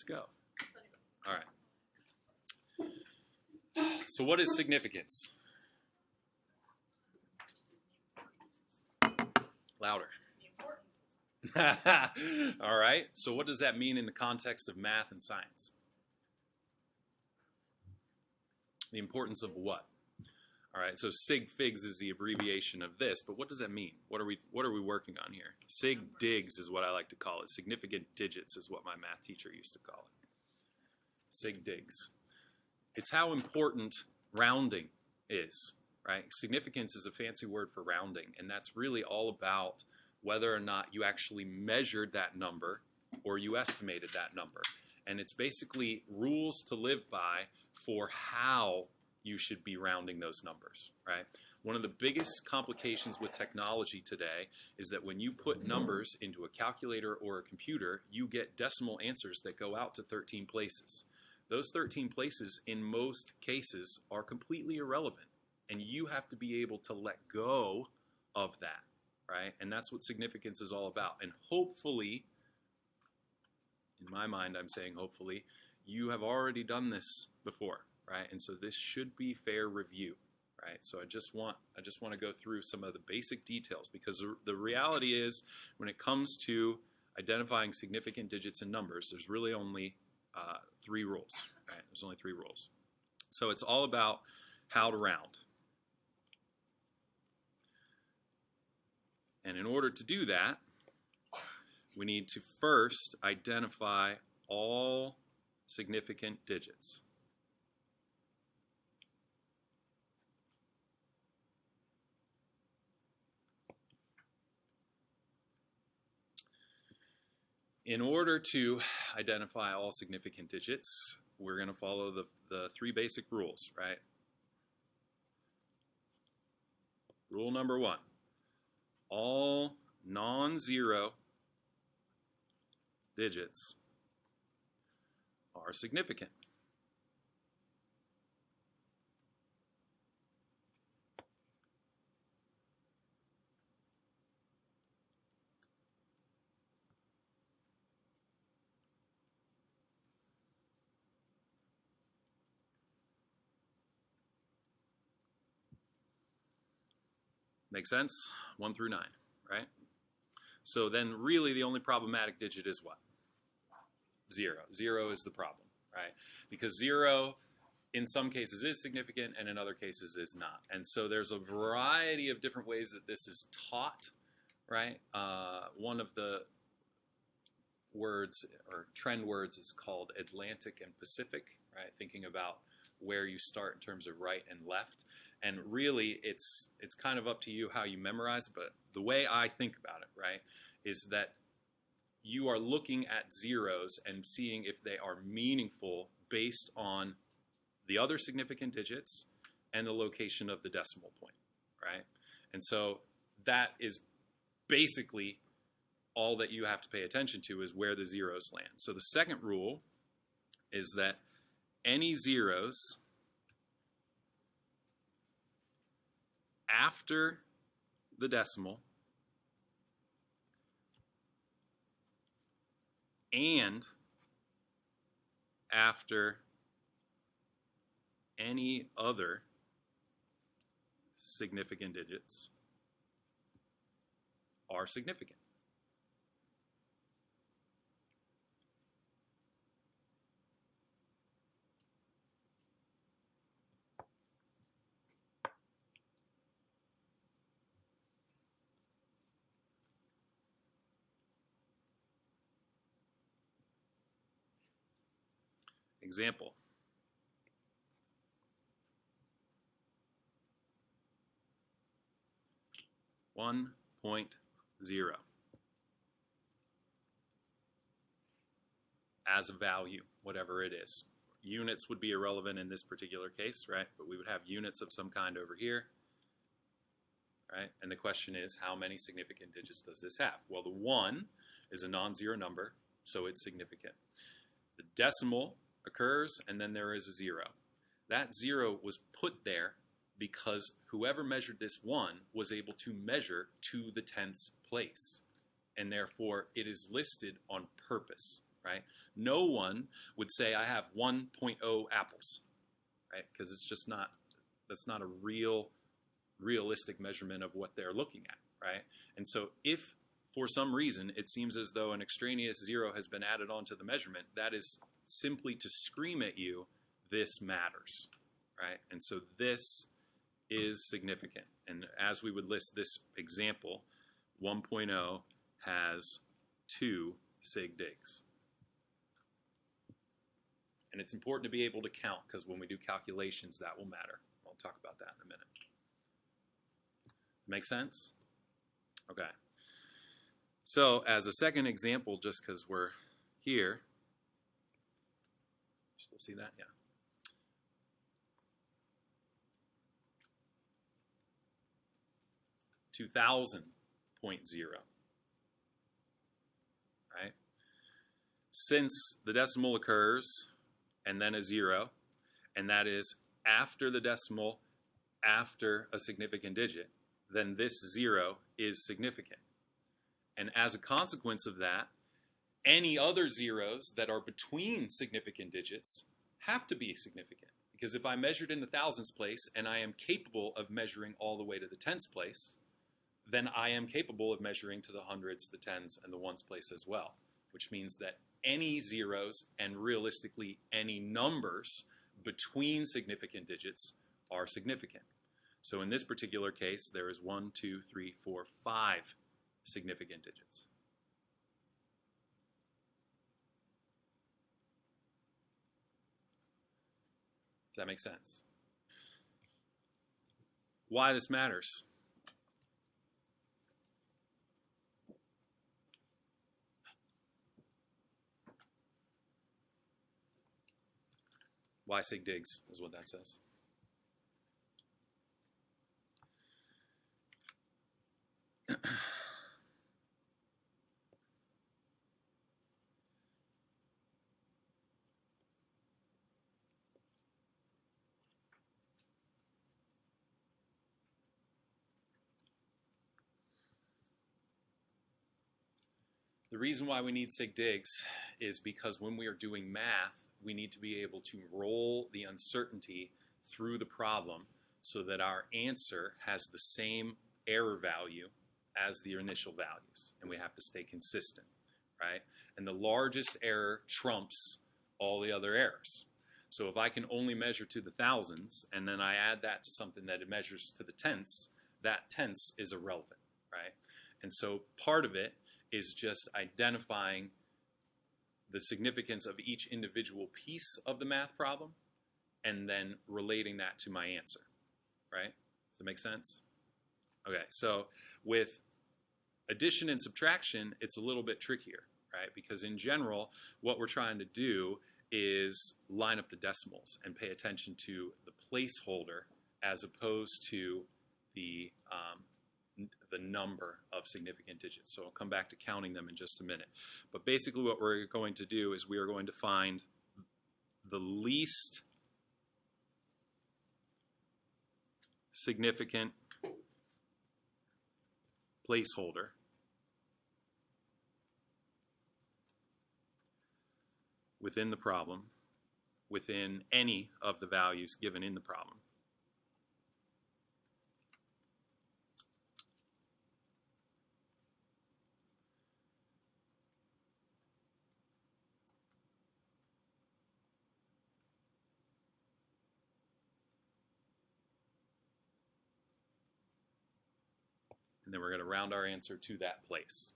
Let's go. All right. So what is significance? Louder. All right. So what does that mean in the context of math and science? The importance of what? All right. So sig figs is the abbreviation of this, but what does that mean? What are we working on here? Sig digs is what I like to call it. Significant digits is what my math teacher used to call it. Sig digs. It's how important rounding is, right? Significance is a fancy word for rounding, and that's really all about whether or not you actually measured that number or you estimated that number. And it's basically rules to live by for how you should be rounding those numbers, right? One of the biggest complications with technology today is that when you put numbers into a calculator or a computer, you get decimal answers that go out to 13 places. Those 13 places, in most cases, are completely irrelevant, and you have to be able to let go of that. Right? And that's what significance is all about. And hopefully, in my mind, I'm saying hopefully, you have already done this before, right? And so this should be fair review, right? So I just want to go through some of the basic details, because the reality is, when it comes to identifying significant digits and numbers, there's really only 3 rules, right? There's only 3 rules. So it's all about how to round. And in order to do that, we need to first identify all significant digits. In order to identify all significant digits, we're going to follow the 3 basic rules, right? Rule number 1. All non-zero digits are significant. Make sense? 1 through 9, right? So then really the only problematic digit is what? 0. 0 is the problem, right? Because 0 in some cases is significant and in other cases is not. And so there's a variety of different ways that this is taught, right? One of the words or trend words is called Atlantic and Pacific, right? Thinking about where you start in terms of right and left. And really, it's kind of up to you how you memorize it, but the way I think about it, right, is that you are looking at zeros and seeing if they are meaningful based on the other significant digits and the location of the decimal point, right? And so that is basically all that you have to pay attention to, is where the zeros land. So the second rule is that any zeros after the decimal and after any other significant digits are significant. Example. 1.0 as a value, whatever it is. Units would be irrelevant in this particular case, right? But we would have units of some kind over here, right? And the question is, how many significant digits does this have? Well, the 1 is a non-zero number, so it's significant. The decimal occurs, and then there is a 0. That 0 was put there because whoever measured this 1 was able to measure to the 10th place, and therefore it is listed on purpose, right? No one would say I have 1.0 apples, right? Because it's just not, that's not a realistic measurement of what they're looking at, right? And so if for some reason it seems as though an extraneous zero has been added onto the measurement, that is simply to scream at you, this matters, right? And so this is significant. And as we would list this example, 1.0 has 2 sig digs. And it's important to be able to count, because when we do calculations, that will matter. I'll talk about that in a minute. Make sense? Okay. So as a second example, just because we're here, still see that? Yeah. $2,000.0, right? Since the decimal occurs and then a 0, and that is after the decimal, after a significant digit, then this 0 is significant. And as a consequence of that, any other zeros that are between significant digits have to be significant. Because if I measured in the thousands place and I am capable of measuring all the way to the tens place, then I am capable of measuring to the hundreds, the tens, and the ones place as well. Which means that any zeros and realistically any numbers between significant digits are significant. So in this particular case, there is 1, 2, 3, 4, 5 significant digits. Does that make sense? Why this matters? Why sig digs is what that says. The reason why we need sig digs is because when we are doing math, we need to be able to roll the uncertainty through the problem so that our answer has the same error value as the initial values, and we have to stay consistent, right? And the largest error trumps all the other errors. So if I can only measure to the thousands, and then I add that to something that it measures to the tenths, that tenths is irrelevant, right? And so part of it is just identifying the significance of each individual piece of the math problem and then relating that to my answer, right? Does that make sense? Okay, so with addition and subtraction, it's a little bit trickier, right? Because in general, what we're trying to do is line up the decimals and pay attention to the placeholder as opposed to the number of significant digits. So I'll come back to counting them in just a minute. But basically what we're going to do is we are going to find the least significant placeholder within the problem, within any of the values given in the problem. And then we're going to round our answer to that place.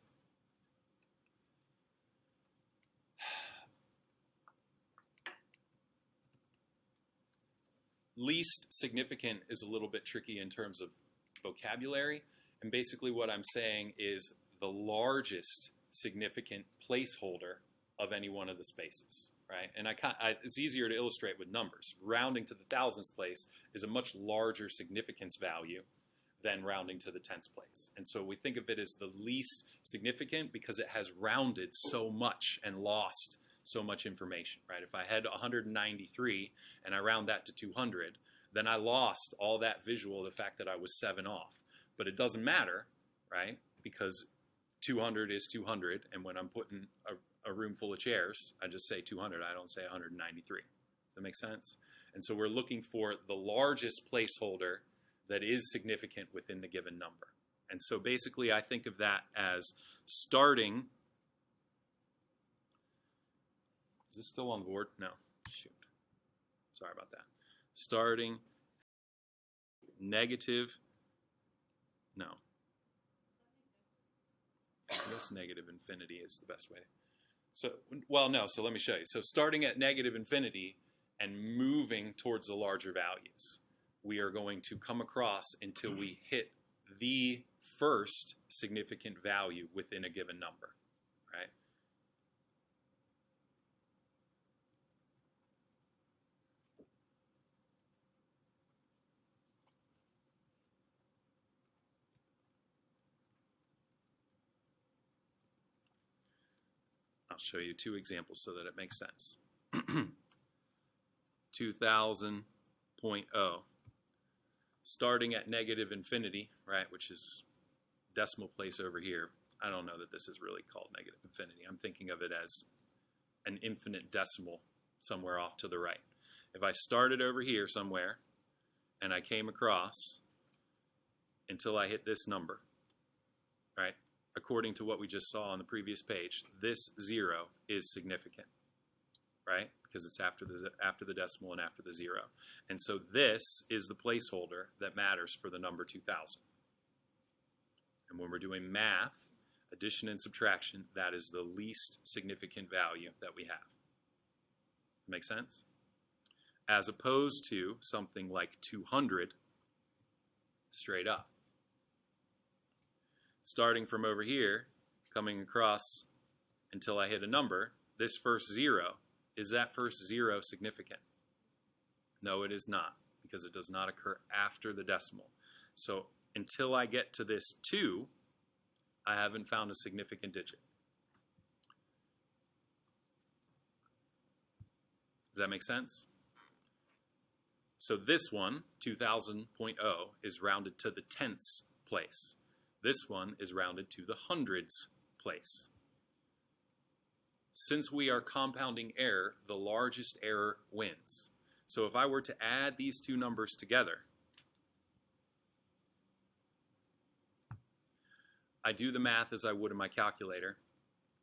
Least significant is a little bit tricky in terms of vocabulary. And basically what I'm saying is the largest significant placeholder of any one of the spaces, right? And it's easier to illustrate with numbers. Rounding to the thousands place is a much larger significance value than rounding to the tenths place. And so we think of it as the least significant because it has rounded so much and lost so much information, right? If I had 193 and I round that to 200, then I lost all that visual of the fact that I was 7 off. But it doesn't matter, right? Because 200 is 200, and when I'm putting a a room full of chairs, I just say 200. I don't say 193. Does that make sense? And so we're looking for the largest placeholder that is significant within the given number. And so basically I think of that as starting. Is this still on the board? No. Shoot. Sorry about that. Starting negative. No. I guess negative infinity is the best way. So, well, no. So let me show you. So starting at negative infinity and moving towards the larger values, we are going to come across until we hit the first significant value within a given number, right? I'll show you two examples so that it makes sense. 2000.0. Starting at negative infinity, right, which is decimal place over here. I don't know that this is really called negative infinity. I'm thinking of it as an infinite decimal somewhere off to the right. If I started over here somewhere and I came across until I hit this number, right, according to what we just saw on the previous page, this 0 is significant, right? Because it's after the decimal and after the 0. And so this is the placeholder that matters for the number 2000. And when we're doing math, addition and subtraction, that is the least significant value that we have. Make sense? As opposed to something like 200 straight up. Starting from over here, coming across until I hit a number, this first 0, is that first 0 significant? No, it is not, because it does not occur after the decimal. So until I get to this 2, I haven't found a significant digit. Does that make sense? So this one, 2000.0, is rounded to the tenths place. This one is rounded to the hundreds place. Since we are compounding error, the largest error wins. So if I were to add these two numbers together, I do the math as I would in my calculator,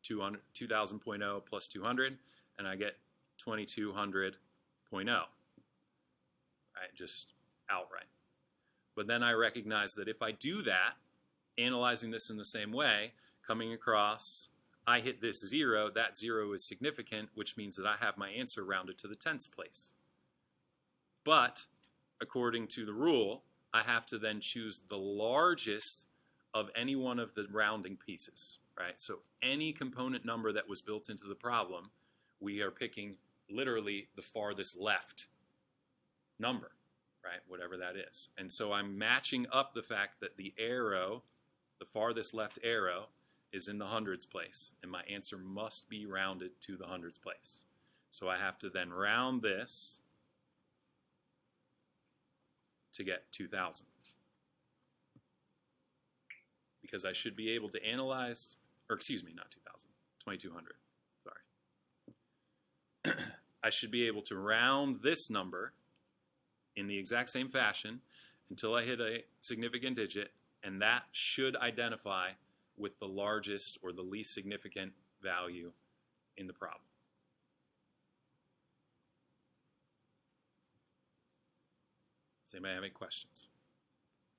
2000.0 plus 200, and I get 2200.0, right, just outright. But then I recognize that if I do that, analyzing this in the same way, coming across, I hit this 0, that 0 is significant, which means that I have my answer rounded to the tenths place. But, according to the rule, I have to then choose the largest of any one of the rounding pieces, right? So any component number that was built into the problem, we are picking literally the farthest left number, right? Whatever that is. And so I'm matching up the fact that the arrow, the farthest left arrow, is in the hundreds place, and my answer must be rounded to the hundreds place. So I have to then round this to get 2000. Because I should be able to analyze, or excuse me, not 2000, 2200, sorry. I should be able to round this number in the exact same fashion until I hit a significant digit, and that should identify with the largest or the least significant value in the problem. Does anybody have any questions?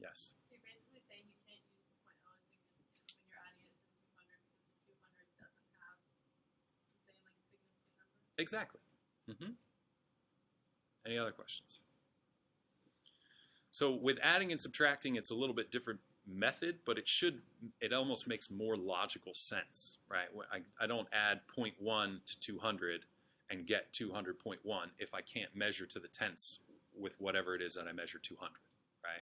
Yes? So you're basically saying you can't use the point O as significant when you're adding it to the 200 because the 200 doesn't have the same like significant number? Exactly. Any other questions? So with adding and subtracting, it's a little bit different method, but it almost makes more logical sense, right? I don't add 0.1 to 200 and get 200.1 if I can't measure to the tenths with whatever it is that I measure 200, right?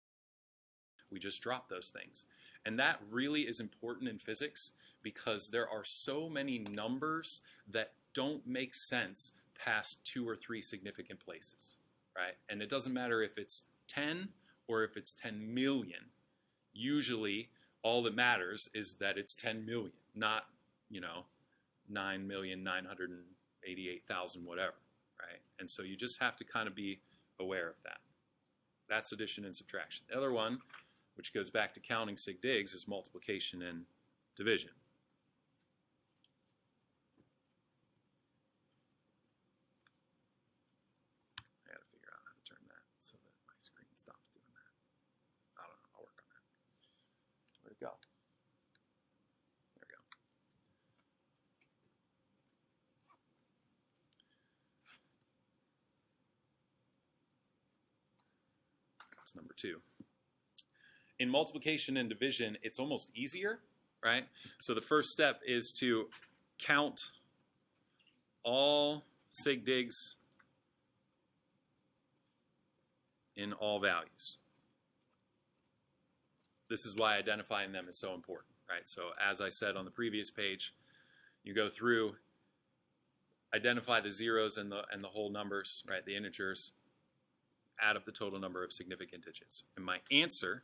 We just drop those things. And that really is important in physics because there are so many numbers that don't make sense past 2 or 3 significant places, right? And it doesn't matter if it's 10 or if it's 10 million. Usually, all that matters is that it's 10 million, not, 9,988,000 whatever, right? And so you just have to kind of be aware of that. That's addition and subtraction. The other one, which goes back to counting sig digs, is multiplication and division. I got to figure out how to turn that so that my screen stops doing that. I don't know. I'll work on that. Where'd it go? There we go. That's number 2. In multiplication and division, it's almost easier, right? So the first step is to count all sig digs in all values. This is why identifying them is so important, right? So as I said on the previous page, you go through, identify the zeros and the whole numbers, right? The integers, add up the total number of significant digits. And my answer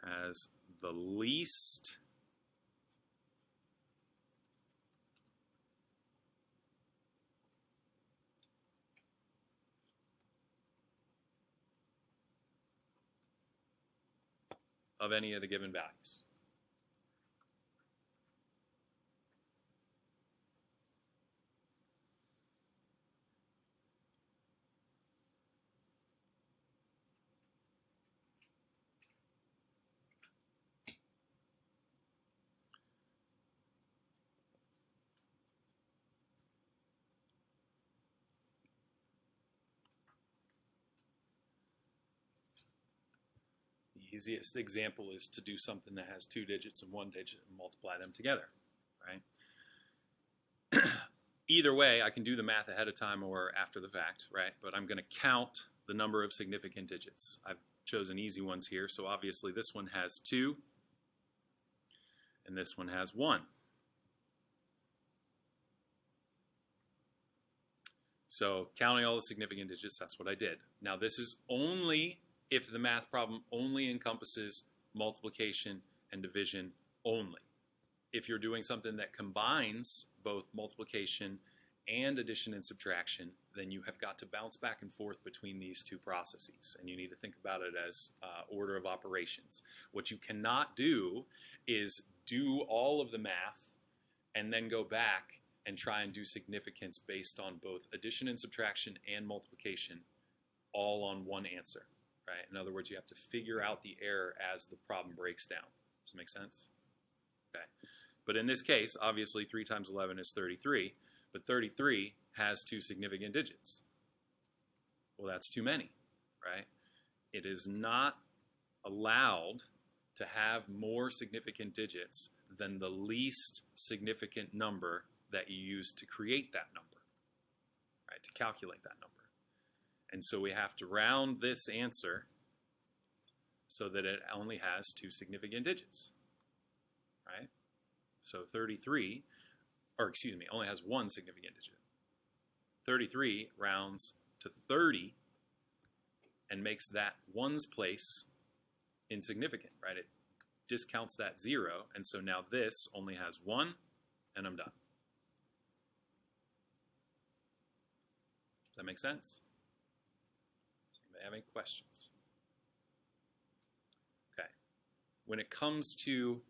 has the least of any of the given values. The easiest example is to do something that has 2 digits and 1 digit and multiply them together, right? Either way, I can do the math ahead of time or after the fact, right? But I'm going to count the number of significant digits. I've chosen easy ones here, so obviously this one has 2 and this one has 1. So counting all the significant digits, that's what I did. Now this is only if the math problem only encompasses multiplication and division only. If you're doing something that combines both multiplication and addition and subtraction, then you have got to bounce back and forth between these two processes, and you need to think about it as order of operations. What you cannot do is do all of the math and then go back and try and do significance based on both addition and subtraction and multiplication all on one answer. Right? In other words, you have to figure out the error as the problem breaks down. Does that make sense? Okay. But in this case, obviously 3 times 11 is 33, but 33 has 2 significant digits. Well, that's too many, right? It is not allowed to have more significant digits than the least significant number that you use to create that number, right? To calculate that number. And so we have to round this answer so that it only has 2 significant digits, right? So 33, or excuse me, only has 1 significant digit. 33 rounds to 30 and makes that 1's place insignificant, right? It discounts that 0, and so now this only has 1, and I'm done. Does that make sense? Anybody have any questions? Okay. When it comes to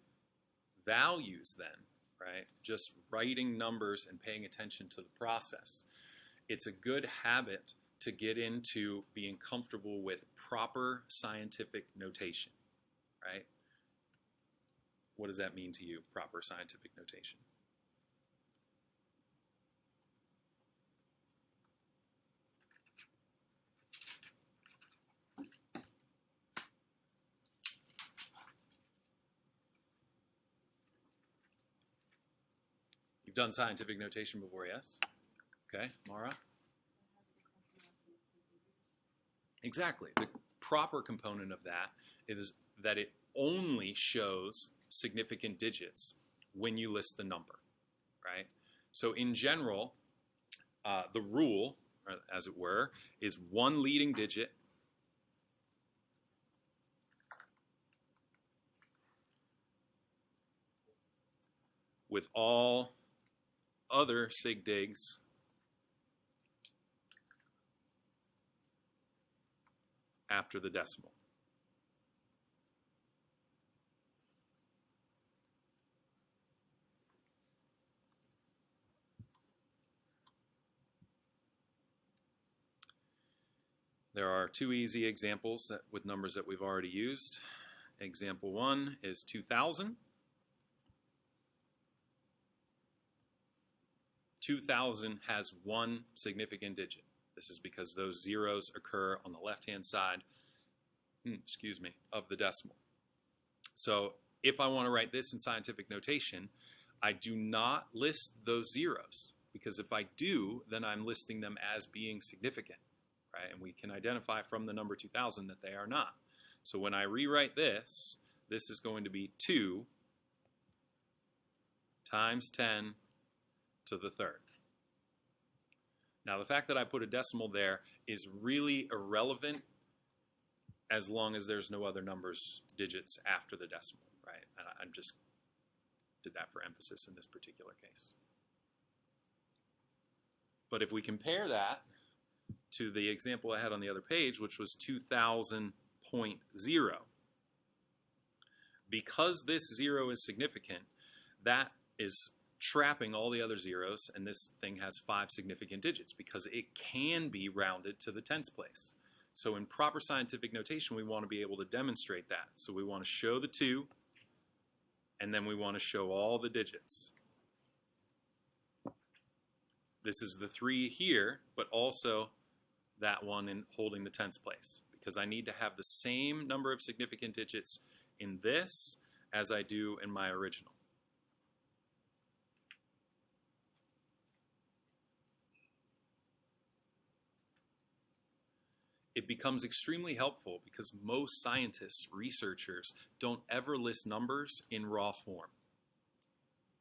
values then, right, just writing numbers and paying attention to the process, it's a good habit to get into being comfortable with proper scientific notation, right? What does that mean to you, proper scientific notation? You've done scientific notation before, yes? Okay, Mara? Exactly. The proper component of that is that it only shows significant digits when you list the number, right? So in general, the rule, as it were, is 1 leading digit with all other sig digs after the decimal. There are two easy examples with numbers that we've already used. Example 1 is 2,000. 2,000 has one significant digit. This is because those zeros occur on the left-hand side, of the decimal. So if I want to write this in scientific notation, I do not list those zeros, because if I do, then I'm listing them as being significant, right? And we can identify from the number 2,000 that they are not. So when I rewrite this, this is going to be 2 times 10 to the third. Now, the fact that I put a decimal there is really irrelevant as long as there's no other digits after the decimal, right? And I just did that for emphasis in this particular case. But if we compare that to the example I had on the other page, which was 2000.0, because this 0 is significant, that is trapping all the other zeros, and this thing has 5 significant digits because it can be rounded to the tens place. So in proper scientific notation, we want to be able to demonstrate that. So we want to show the 2, and then we want to show all the digits. This is the 3 here, but also that one in holding the tens place, because I need to have the same number of significant digits in this as I do in my original. It becomes extremely helpful because most scientists, researchers, don't ever list numbers in raw form,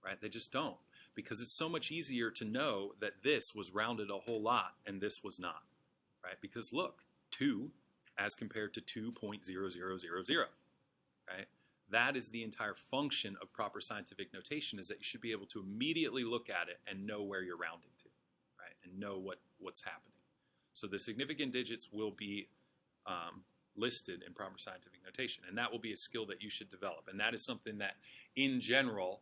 right? They just don't, because it's so much easier to know that this was rounded a whole lot and this was not, right? Because look, 2 as compared to 2.0000, right? That is the entire function of proper scientific notation, is that you should be able to immediately look at it and know where you're rounding to, right? And know what's happening. So the significant digits will be listed in proper scientific notation, and that will be a skill that you should develop. And that is something that, in general,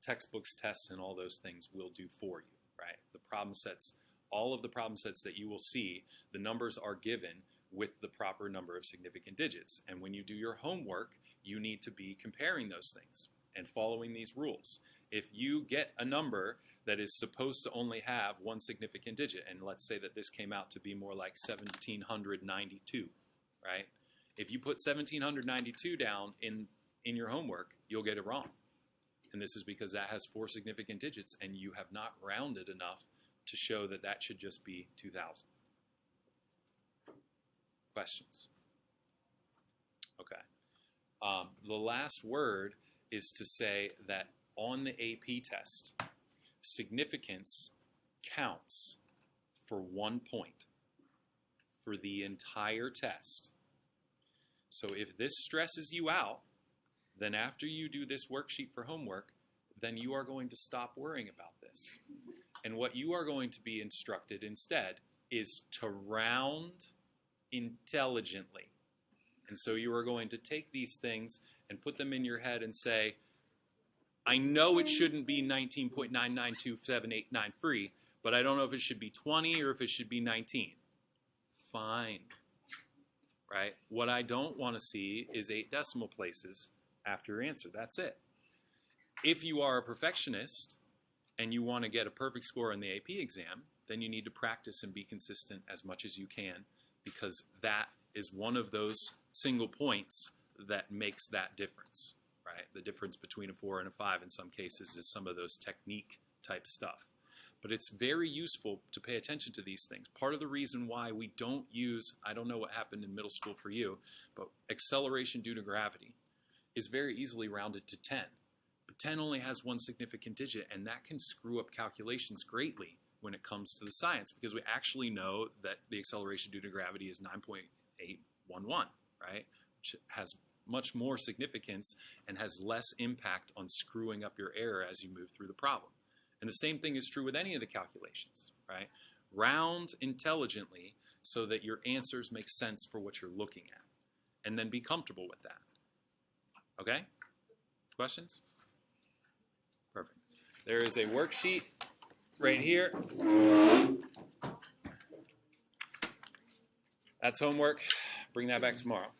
textbooks, tests, and all those things will do for you, right? The problem sets, all of the problem sets that you will see, the numbers are given with the proper number of significant digits. And when you do your homework, you need to be comparing those things and following these rules. If you get a number that is supposed to only have one significant digit, and let's say that this came out to be more like 1792, right? If you put 1792 down in your homework, you'll get it wrong. And this is because that has 4 significant digits, and you have not rounded enough to show that that should just be 2000. Questions? Okay. The last word is to say that on the AP test, significance counts for 1 point for the entire test. So if this stresses you out, then after you do this worksheet for homework, then you are going to stop worrying about this. And what you are going to be instructed instead is to round intelligently. And so you are going to take these things and put them in your head and say, I know it shouldn't be 19.9927893, but I don't know if it should be 20 or if it should be 19. Fine, right? What I don't want to see is 8 decimal places after your answer. That's it. If you are a perfectionist and you want to get a perfect score in the AP exam, then you need to practice and be consistent as much as you can, because that is one of those single points that makes that difference. Right? The difference between a 4 and a 5 in some cases is some of those technique type stuff. But it's very useful to pay attention to these things. Part of the reason why we don't use, I don't know what happened in middle school for you, but acceleration due to gravity is very easily rounded to 10. But 10 only has 1 significant digit, and that can screw up calculations greatly when it comes to the science, because we actually know that the acceleration due to gravity is 9.811, right? Which has much more significance and has less impact on screwing up your error as you move through the problem. And the same thing is true with any of the calculations, right? Round intelligently so that your answers make sense for what you're looking at. And then be comfortable with that. Okay? Questions? Perfect. There is a worksheet right here. That's homework. Bring that back tomorrow.